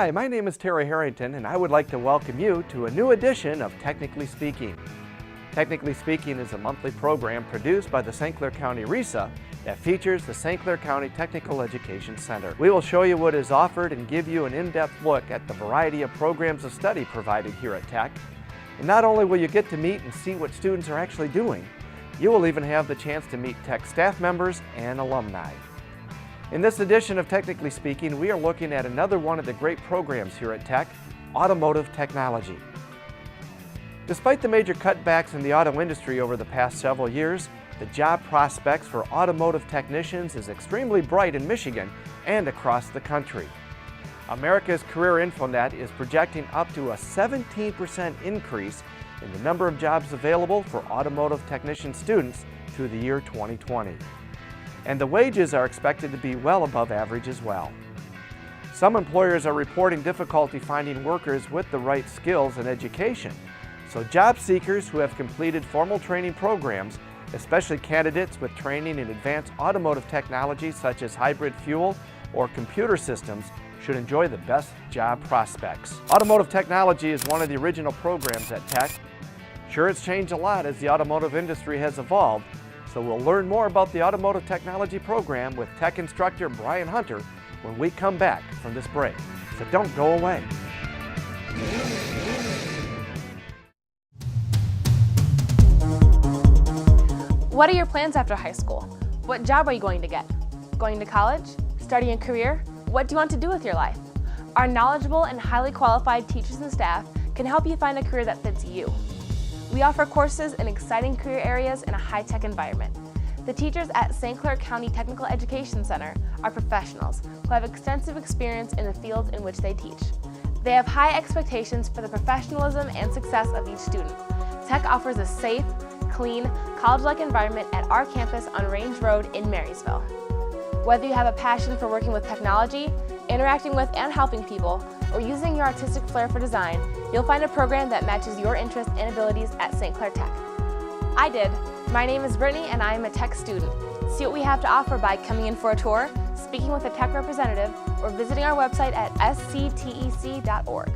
Hi, my name is Terry Harrington, and I would like to welcome you to a new edition of Technically Speaking. Technically Speaking is a monthly program produced by the St. Clair County RESA that features the St. Clair County Technical Education Center. We will show you what is offered and give you an in-depth look at the variety of programs of study provided here at Tech. And not only will you get to meet and see what students are actually doing, you will even have the chance to meet Tech staff members and alumni. In this edition of Technically Speaking, we are looking at another one of the great programs here at Tech, Automotive Technology. Despite the major cutbacks in the auto industry over the past several years, the job prospects for automotive technicians is extremely bright in Michigan and across the country. America's Career Infonet is projecting up to a 17% increase in the number of jobs available for automotive technician students through the year 2020. And the wages are expected to be well above average as well. Some employers are reporting difficulty finding workers with the right skills and education. So job seekers who have completed formal training programs, especially candidates with training in advanced automotive technology such as hybrid fuel or computer systems, should enjoy the best job prospects. Automotive Technology is one of the original programs at Tech. Sure, it's changed a lot as the automotive industry has evolved, so we'll learn more about the Automotive Technology program with Tech instructor Brian Hunter when we come back from this break. So don't go away. What are your plans after high school? What job are you going to get? Going to college? Starting a career? What do you want to do with your life? Our knowledgeable and highly qualified teachers and staff can help you find a career that fits you. We offer courses in exciting career areas in a high-tech environment. The teachers at St. Clair County Technical Education Center are professionals who have extensive experience in the fields in which they teach. They have high expectations for the professionalism and success of each student. Tech offers a safe, clean, college-like environment at our campus on Range Road in Marysville. Whether you have a passion for working with technology, interacting with and helping people, or using your artistic flair for design, you'll find a program that matches your interests and abilities at St. Clair Tech. I did. My name is Brittany and I am a Tech student. See what we have to offer by coming in for a tour, speaking with a Tech representative, or visiting our website at sctec.org.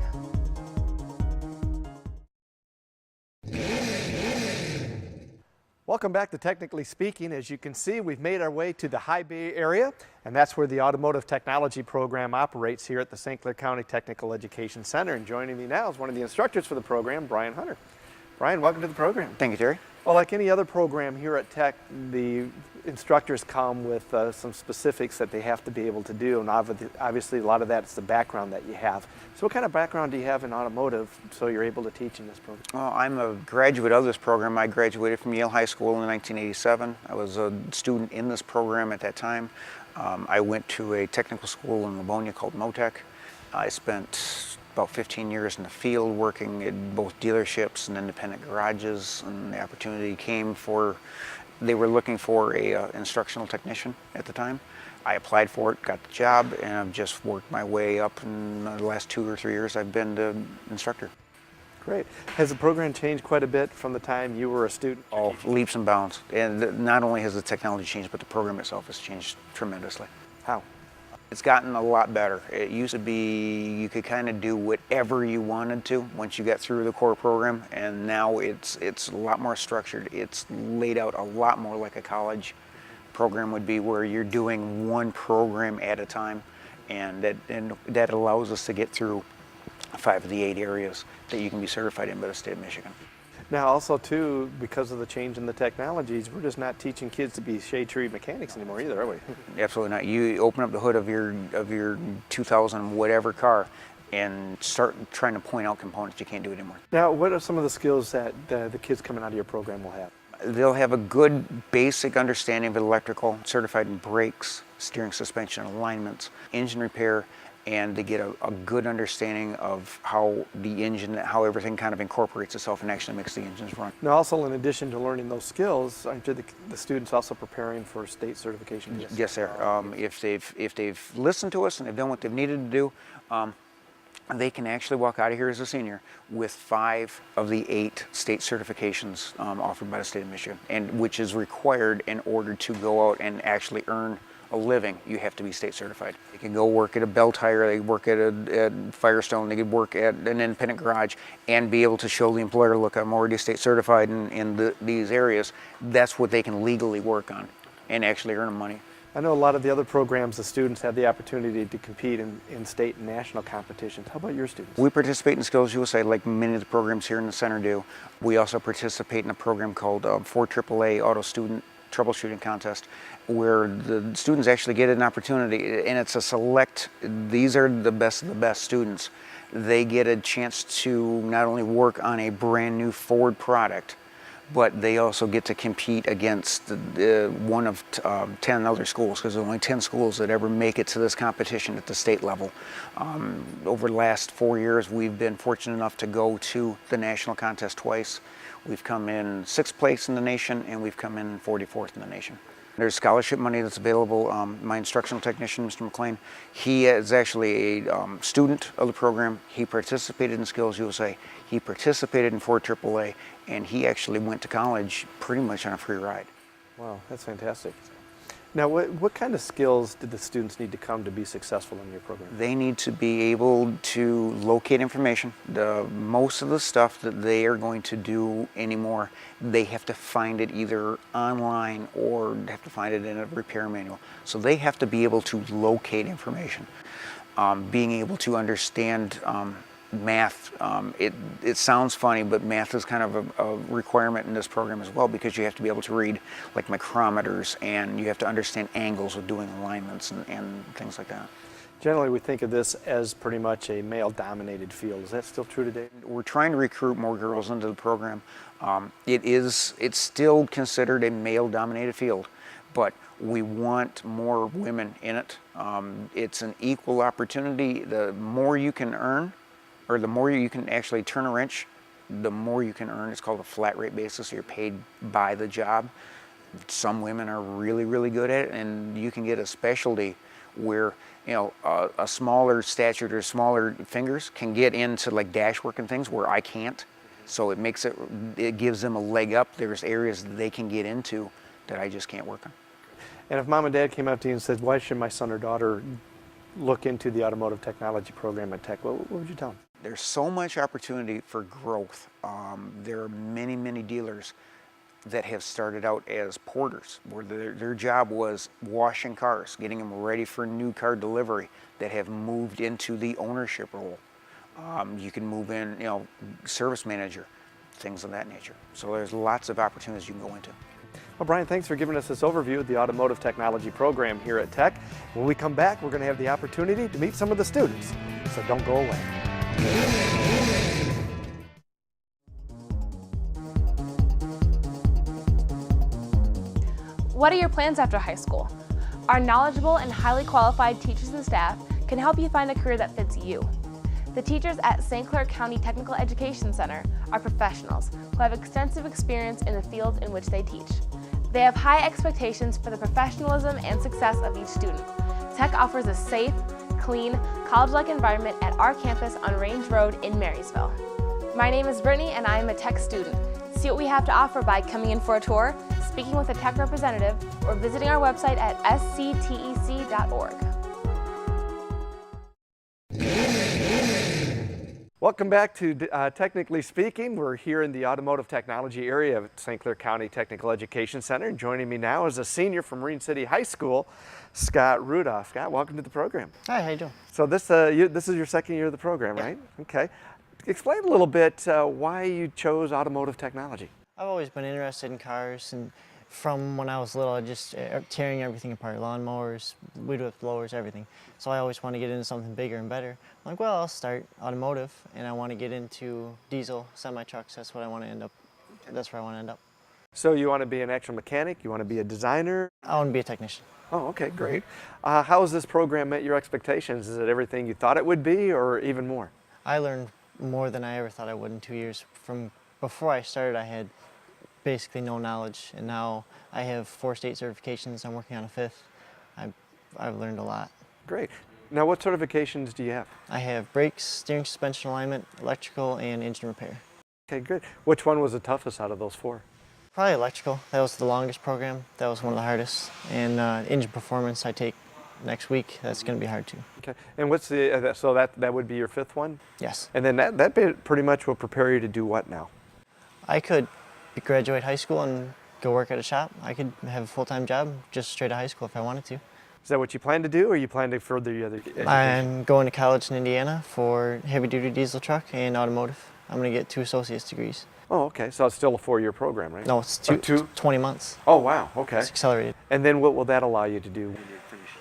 Welcome back to Technically Speaking. As you can see, we've made our way to the High Bay area, and that's where the Automotive Technology program operates here at the St. Clair County Technical Education Center. And joining me now is one of the instructors for the program, Brian Hunter. Brian, welcome to the program. Thank you, Terry. Well, like any other program here at Tech, the instructors come with some specifics that they have to be able to do, and obviously a lot of that is the background that you have. So what kind of background do you have in automotive so you're able to teach in this program? Well, I'm a graduate of this program. I graduated from Yale High School in 1987. I was a student in this program at that time. I went to a technical school in Livonia called NATEF. I spent about 15 years in the field working at both dealerships and independent garages, and the opportunity came they were looking for a instructional technician at the time. I applied for it, got the job, and I've just worked my way up. In the last 2 or 3 years I've been the instructor. Great. Has the program changed quite a bit from the time you were a student? Oh, leaps and bounds. And not only has the technology changed, but the program itself has changed tremendously. How? It's gotten a lot better. It used to be you could kind of do whatever you wanted to once you got through the core program, and now it's a lot more structured. It's laid out a lot more like a college program would be, where you're doing one program at a time, and that allows us to get through 5 of the 8 areas that you can be certified in by the state of Michigan. Now also too, because of the change in the technologies, we're just not teaching kids to be shade tree mechanics anymore either, are we? Absolutely not. You open up the hood of your 2000 whatever car and start trying to point out components. You can't do it anymore. Now, what are some of the skills that the kids coming out of your program will have? They'll have a good basic understanding of electrical, certified in brakes, steering, suspension, alignments, engine repair, and to get a good understanding of how the engine, how everything kind of incorporates itself and actually makes the engines run. Now also, in addition to learning those skills, aren't the students also preparing for state certification? Yes, sir. If they've listened to us and they've done what they've needed to do, they can actually walk out of here as a senior with 5 of the 8 state certifications offered by the state of Michigan, and which is required in order to go out and actually earn a living, you have to be state certified. They can go work at a bell tire, they work at Firestone, they could work at an independent garage and be able to show the employer, look, I'm already state certified in these areas. That's what they can legally work on and actually earn money. I know a lot of the other programs, the students have the opportunity to compete in state and national competitions. How about your students? We participate in Skills USA like many of the programs here in the center do. We also participate in a program called 4 AAA Auto Student Troubleshooting Contest, where the students actually get an opportunity, and it's a select, these are the best of the best students. They get a chance to not only work on a brand new Ford product, but they also get to compete against one of 10 other schools, because there are only 10 schools that ever make it to this competition at the state level. Over the last 4 years, we've been fortunate enough to go to the national contest twice. We've come in 6th place in the nation, and we've come in 44th in the nation. There's scholarship money that's available. My instructional technician, Mr. McLean, he is actually a student of the program. He participated in Skills USA. He participated in 4 AAA, and he actually went to college pretty much on a free ride. Wow, that's fantastic. Now, what kind of skills did the students need to come to be successful in your program? They need to be able to locate information. Most of the stuff that they are going to do anymore, they have to find it either online or have to find it in a repair manual. So they have to be able to locate information. Being able to understand math, it sounds funny, but math is kind of a requirement in this program as well, because you have to be able to read like micrometers, and you have to understand angles with doing alignments and things like that. Generally, we think of this as pretty much a male-dominated field. Is that still true today? We're trying to recruit more girls into the program. It's still considered a male-dominated field, but we want more women in it. It's an equal opportunity. The more you can earn, or the more you can actually turn a wrench, the more you can earn. It's called a flat rate basis, so you're paid by the job. Some women are really, really good at it, and you can get a specialty where, you know, a smaller stature or smaller fingers can get into like dash work and things where I can't. So it gives them a leg up. There's areas that they can get into that I just can't work on. And if mom and dad came up to you and said, why should my son or daughter look into the Automotive Technology program at Tech, what would you tell them? There's so much opportunity for growth. There are many, many dealers that have started out as porters, where their job was washing cars, getting them ready for new car delivery, that have moved into the ownership role. You can move in, you know, service manager, things of that nature. So there's lots of opportunities you can go into. Well, Brian, thanks for giving us this overview of the Automotive Technology program here at Tech. When we come back, we're going to have the opportunity to meet some of the students, so don't go away. What are your plans after high school? Our knowledgeable and highly qualified teachers and staff can help you find a career that fits you. The teachers at St. Clair County Technical Education Center are professionals who have extensive experience in the fields in which they teach. They have high expectations for the professionalism and success of each student. Tech offers a safe, clean, college-like environment at our campus on Range Road in Marysville. My name is Brittany, and I am a Tech student. See what we have to offer by coming in for a tour, speaking with a Tech representative, or visiting our website at sctec.org. Welcome back to Technically Speaking. We're here in the Automotive Technology area of St. Clair County Technical Education Center. And joining me now is a senior from Marine City High School, Scott Rudolph. Scott, welcome to the program. Hi, how you doing? So this is your second year of the program, right? Okay. Explain a little bit why you chose automotive technology. I've always been interested in cars, and from when I was little, I just tearing everything apart, lawnmowers, weed whip blowers, everything. So I always want to get into something bigger and better. I'm like, well, I'll start automotive, and I want to get into diesel semi-trucks. That's what I want to end up. That's where I want to end up. So you want to be an actual mechanic? You want to be a designer? I want to be a technician. Oh, okay, great. How has this program met your expectations? Is it everything you thought it would be, or even more? I learned more than I ever thought I would in 2 years. From before I started, I had basically no knowledge, and now I have 4 state certifications. I'm working on a 5th. I've learned a lot. Great. Now, what certifications do you have? I have brakes, steering suspension alignment, electrical, and engine repair. Okay, good. Which one was the toughest out of those 4? Probably electrical. That was the longest program. That was one of the hardest. And engine performance I take next week. That's going to be hard too. Okay. And what's the, so that would be your 5th one? Yes. And then that pretty much will prepare you to do what now? I could graduate high school and go work at a shop. I could have a full-time job just straight out of high school if I wanted to. Is that what you plan to do, or you plan to further your other education? I'm going to college in Indiana for heavy-duty diesel truck and automotive. I'm going to get 2 associate's degrees. Oh, okay. So it's still a 4-year program, right? No, it's 20 months. Oh, wow. Okay. It's accelerated. And then what will that allow you to do when you're finished?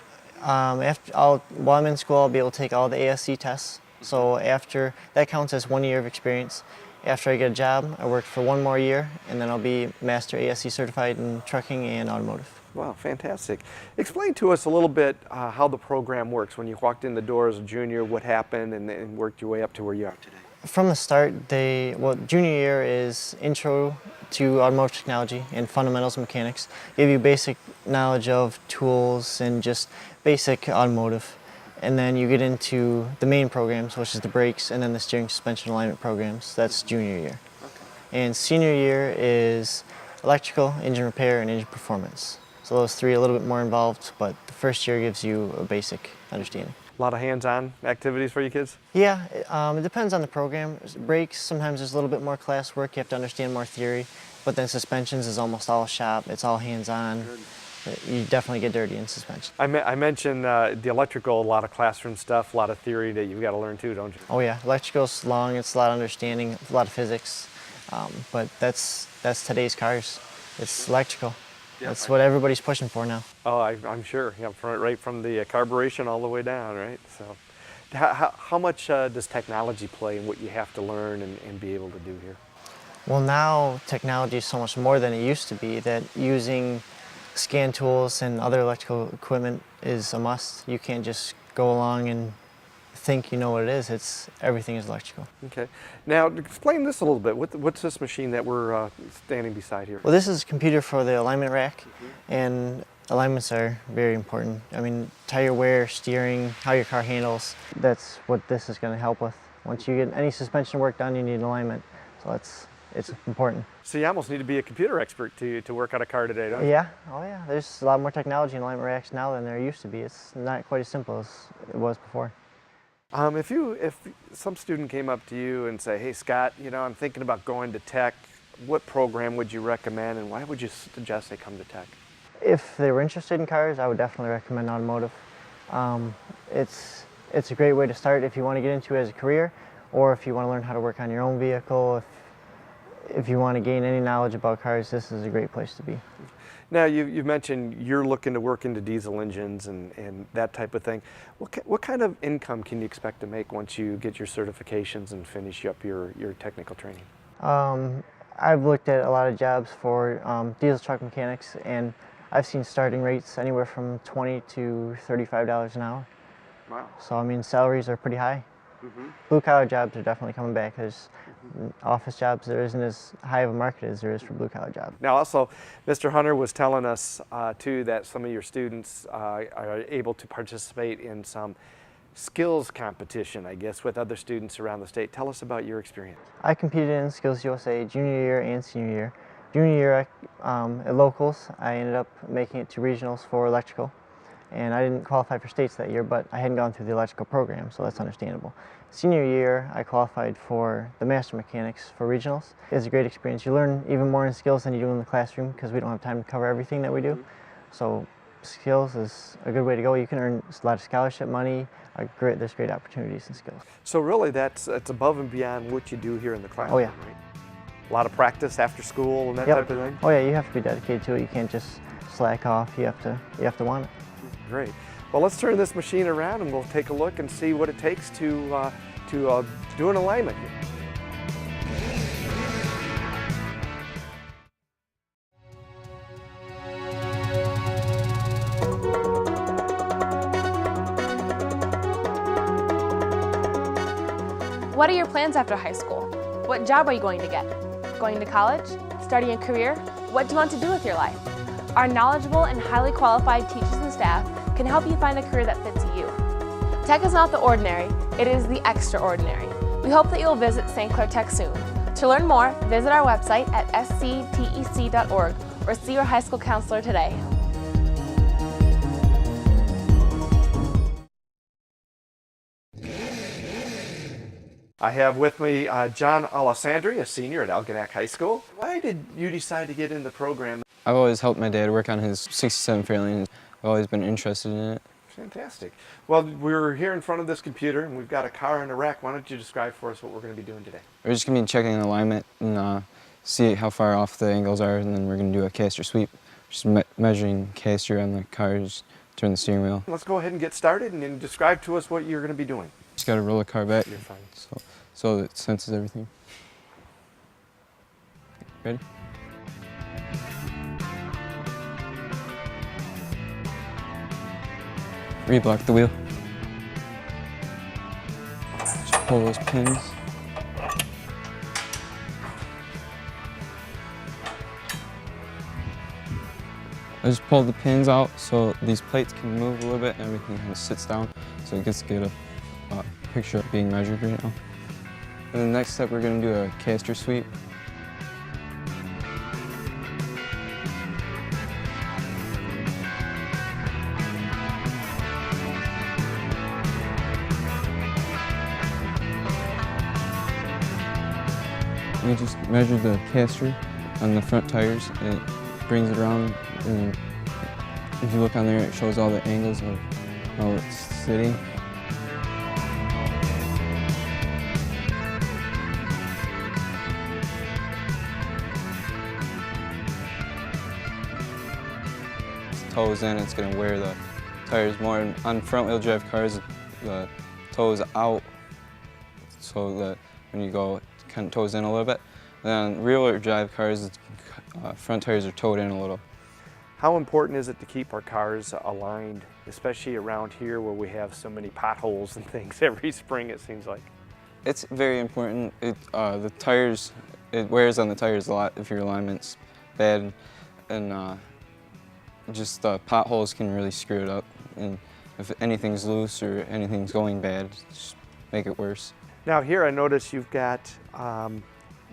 While I'm in school, I'll be able to take all the ASC tests. So after, that counts as 1 year of experience. After I get a job, I work for 1 more year, and then I'll be Master ASC certified in trucking and automotive. Wow, fantastic. Explain to us a little bit how the program works. When you walked in the door as a junior, what happened, and worked your way up to where you are today? From the start, junior year is Intro to Automotive Technology and Fundamentals of Mechanics. Give you basic knowledge of tools and just basic automotive. And then you get into the main programs, which is the brakes, and then the steering, suspension, alignment programs. That's junior year. Okay. And senior year is electrical, engine repair, and engine performance. So those 3 are a little bit more involved, but the first year gives you a basic understanding. A lot of hands-on activities for you kids? Yeah, it depends on the program. Brakes, sometimes there's a little bit more class work. You have to understand more theory. But then suspensions is almost all shop. It's all hands-on. You definitely get dirty in suspension. I mentioned the electrical, a lot of classroom stuff, a lot of theory that you've got to learn too, don't you? Oh yeah, electrical's long. It's a lot of understanding, a lot of physics. But that's today's cars. It's electrical. Yeah, that's what everybody's pushing for now. Oh, I'm sure. Yeah, right from the carburation all the way down, right? So, how much does technology play in what you have to learn and be able to do here? Well, now technology is so much more than it used to be that using scan tools and other electrical equipment is a must. You can't just go along and think you know what it is. Everything is electrical. Okay. Now, explain this a little bit. What's this machine that we're standing beside here? Well, this is a computer for the alignment rack, and alignments are very important. I mean, tire wear, steering, how your car handles, that's what this is going to help with. Once you get any suspension work done, you need an alignment. So it's important. So you almost need to be a computer expert to work on a car today, don't you? Yeah, oh yeah. There's a lot more technology in alignment racks now than there used to be. It's not quite as simple as it was before. If some student came up to you and say, hey Scott, I'm thinking about going to Tech, what program would you recommend and why would you suggest they come to Tech? If they were interested in cars, I would definitely recommend automotive. It's a great way to start if you want to get into it as a career, or if you want to learn how to work on your own vehicle. If you want to gain any knowledge about cars, this is a great place to be. Now, you've mentioned you're looking to work into diesel engines and that type of thing. What kind of income can you expect to make once you get your certifications and finish up your technical training? I've looked at a lot of jobs for diesel truck mechanics, and I've seen starting rates anywhere from $20 to $35 an hour. Wow. So, I mean, salaries are pretty high. Mm-hmm. Blue-collar jobs are definitely coming back. There's office jobs, there isn't as high of a market as there is for blue-collar jobs. Now also, Mr. Hunter was telling us too that some of your students are able to participate in some skills competition, I guess, with other students around the state. Tell us about your experience. I competed in Skills USA junior year and senior year. Junior year at locals, I ended up making it to regionals for electrical. And I didn't qualify for states that year, but I hadn't gone through the electrical program, so that's understandable. Senior year, I qualified for the Master Mechanics for regionals. It was a great experience. You learn even more in skills than you do in the classroom because we don't have time to cover everything that we do. So skills is a good way to go. You can earn a lot of scholarship money. There's great opportunities in skills. So really, it's above and beyond what you do here in the classroom, oh, yeah. Right? A lot of practice after school and that Yep. type of thing? Oh yeah, you have to be dedicated to it. You can't just slack off. You have to want it. Great. Well, let's turn this machine around and we'll take a look and see what it takes to do an alignment here. What are your plans after high school? What job are you going to get? Going to college? Starting a career? What do you want to do with your life? Our knowledgeable and highly qualified teachers and staff can help you find a career that fits you. Tech is not the ordinary, it is the extraordinary. We hope that you'll visit St. Clair Tech soon To learn more, visit our website at sctec.org or see your high school counselor today. I have with me John Alessandri, a senior at Algonac High School. Why did you decide to get in the program? I've always helped my dad work on his 67 Fairlane. I've always been interested in it. Fantastic. Well, we're here in front of this computer and we've got a car in a rack. Why don't you describe for us what we're going to be doing today? We're just going to be checking alignment and see how far off the angles are, and then we're going to do a caster sweep. Just measuring caster on the cars, turn the steering wheel. Let's go ahead and get started and then describe to us what you're going to be doing. Just got to roll the car back. You're fine. So it senses everything. Ready? Reblock the wheel. Just pull those pins. I just pulled the pins out so these plates can move a little bit and everything kind of sits down, so it gets to get a picture of being measured right now. And the next step, we're going to do a caster sweep. We just measured the caster on the front tires, and it brings it around, and if you look on there, it shows all the angles of how it's sitting. Toes in, it's going to wear the tires more. And on front-wheel drive cars, the toes out, so that when you go, it kind of toes in a little bit. And then on rear-wheel drive cars, front tires are towed in a little. How important is it to keep our cars aligned, especially around here where we have so many potholes and things every spring, it seems like? It's very important. The tires, it wears on the tires a lot if your alignment's bad, and just potholes can really screw it up. And if anything's loose or anything's going bad, just make it worse. Now here I notice you've got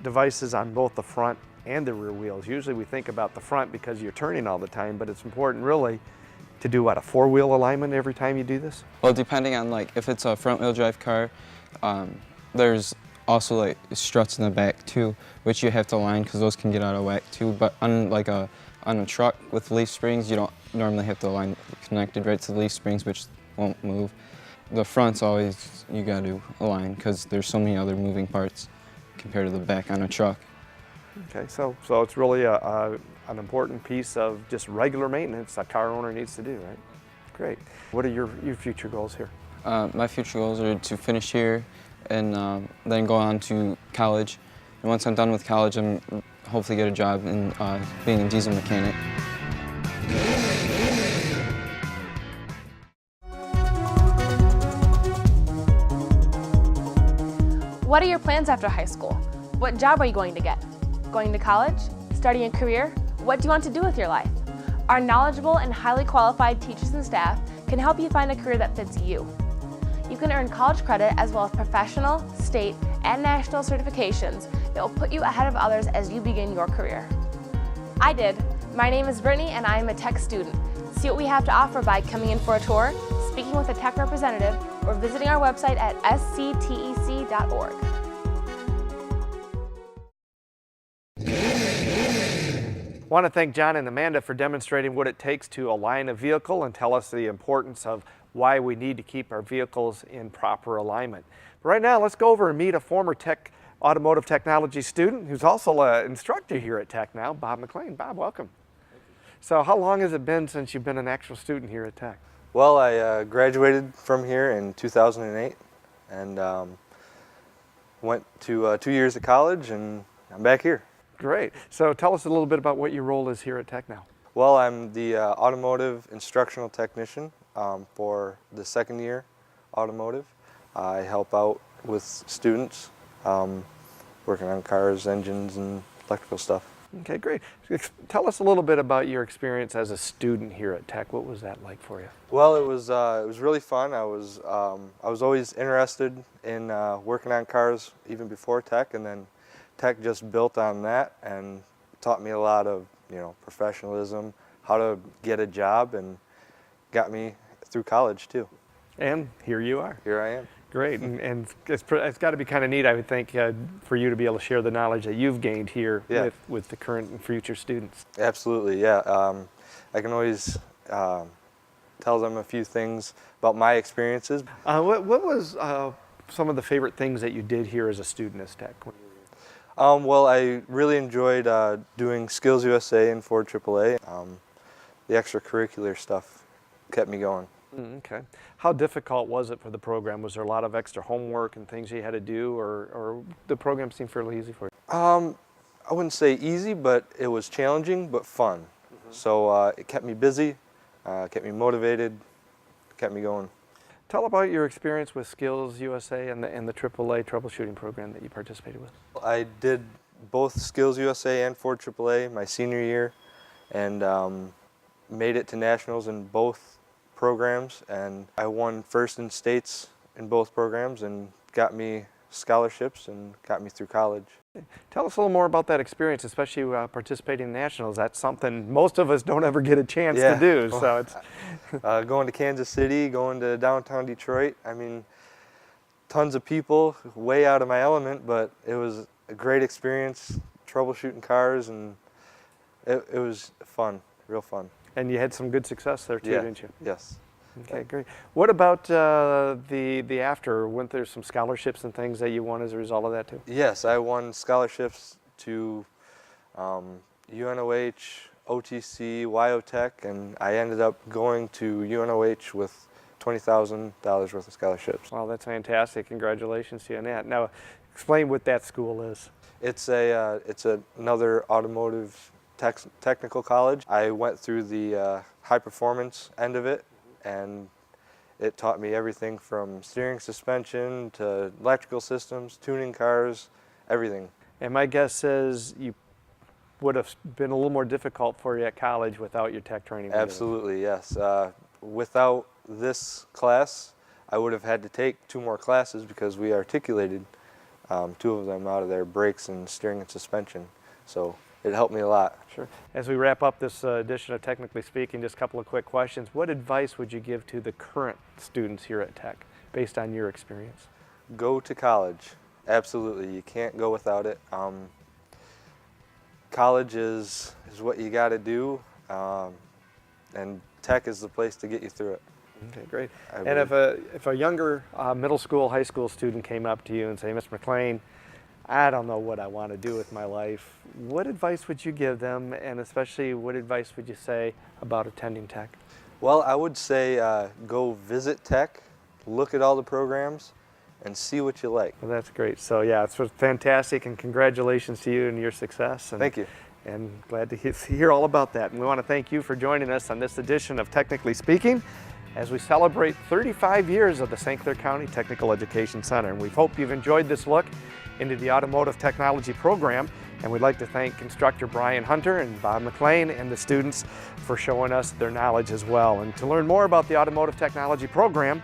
devices on both the front and the rear wheels. Usually we think about the front because you're turning all the time, but it's important really to do what, a four-wheel alignment every time you do this? Well, depending on, like, if it's a front-wheel drive car, there's also like struts in the back too, which you have to align because those can get out of whack too. But on on a truck with leaf springs, you don't normally have to align connected right to the leaf springs, which won't move. The front's always, you got to align because there's so many other moving parts compared to the back on a truck. Okay, so it's really an important piece of just regular maintenance a car owner needs to do, right? Great. What are your future goals here? My future goals are to finish here and then go on to college. And once I'm done with college, I'm hopefully get a job in being a diesel mechanic. What are your plans after high school? What job are you going to get? Going to college? Starting a career? What do you want to do with your life? Our knowledgeable and highly qualified teachers and staff can help you find a career that fits you. You can earn college credit as well as professional, state, and national certifications that will put you ahead of others as you begin your career. I did. My name is Brittany and I am a TEC student. See what we have to offer by coming in for a tour, speaking with a TEC representative, or visiting our website at sctec.org. I want to thank John and Amanda for demonstrating what it takes to align a vehicle and tell us the importance of why we need to keep our vehicles in proper alignment. But right now, let's go over and meet a former Automotive Technology student who's also an instructor here at TEC now, Bob McLean. Bob, welcome. So how long has it been since you've been an actual student here at TEC? Well, I graduated from here in 2008 and went to 2 years of college, and I'm back here. Great. So tell us a little bit about what your role is here at TEC now. Well, I'm the automotive instructional technician for the second year automotive. I help out with students working on cars, engines, and electrical stuff. Okay, great. Tell us a little bit about your experience as a student here at TEC. What was that like for you? Well, it was really fun. I was always interested in working on cars even before TEC, and then Tech just built on that and taught me a lot of, professionalism, how to get a job, and got me through college too. And here you are. Here I am. Great, and it's got to be kind of neat, I would think, for you to be able to share the knowledge that you've gained here with the current and future students. Absolutely, yeah. I can always tell them a few things about my experiences. What was some of the favorite things that you did here as a student as Tech? Well, I really enjoyed doing Skills USA and Ford AAA. The extracurricular stuff kept me going. Okay. How difficult was it for the program? Was there a lot of extra homework and things you had to do, or the program seemed fairly easy for you? I wouldn't say easy, but it was challenging but fun. So it kept me busy, kept me motivated, kept me going. Tell about your experience with Skills USA and the AAA troubleshooting program that you participated with. I did both Skills USA and Ford AAA my senior year, and made it to nationals in both programs, and I won first in states in both programs and got me scholarships and got me through college. Tell us a little more about that experience, especially participating in nationals. That's something most of us don't ever get a chance to do. So it's going to Kansas City, going to downtown Detroit. I mean, tons of people, way out of my element, but it was a great experience, troubleshooting cars, and it was fun, real fun. And you had some good success there too, didn't you? Yes. Okay, great. What about the after? Weren't there some scholarships and things that you won as a result of that too? Yes, I won scholarships to UNOH, OTC, WyoTech, and I ended up going to UNOH with $20,000 worth of scholarships. Wow, that's fantastic. Congratulations to you on that. Now, explain what that school is. It's another automotive technical college. I went through the high performance end of it, and it taught me everything from steering, suspension to electrical systems, tuning cars, everything. And my guess is you would have been a little more difficult for you at college without your tech training. Absolutely, yes. Without this class, I would have had to take 2 more classes because we articulated 2 of them out of their brakes and steering and suspension. So it helped me a lot. Sure. As we wrap up this edition of Technically Speaking, just a couple of quick questions. What advice would you give to the current students here at Tech based on your experience? Go to college. Absolutely. You can't go without it. College is what you got to do, and Tech is the place to get you through it. Okay, great. And if a younger middle school, high school student came up to you and say, Mr. McLean, I don't know what I want to do with my life, what advice would you give them, and especially what advice would you say about attending Tech? Well, I would say go visit Tech, look at all the programs, and see what you like. Well, that's great. So yeah, it's fantastic, and congratulations to you and your success. And, thank you. And glad to hear all about that. And we want to thank you for joining us on this edition of Technically Speaking as we celebrate 35 years of the St. Clair County Technical Education Center. And we hope you've enjoyed this look into the Automotive Technology program. And we'd like to thank instructor Brian Hunter and Bob McLean and the students for showing us their knowledge as well. And to learn more about the Automotive Technology program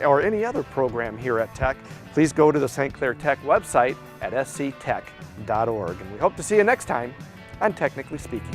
or any other program here at Tech, please go to the St. Clair Tech website at sctech.org. And we hope to see you next time on Technically Speaking.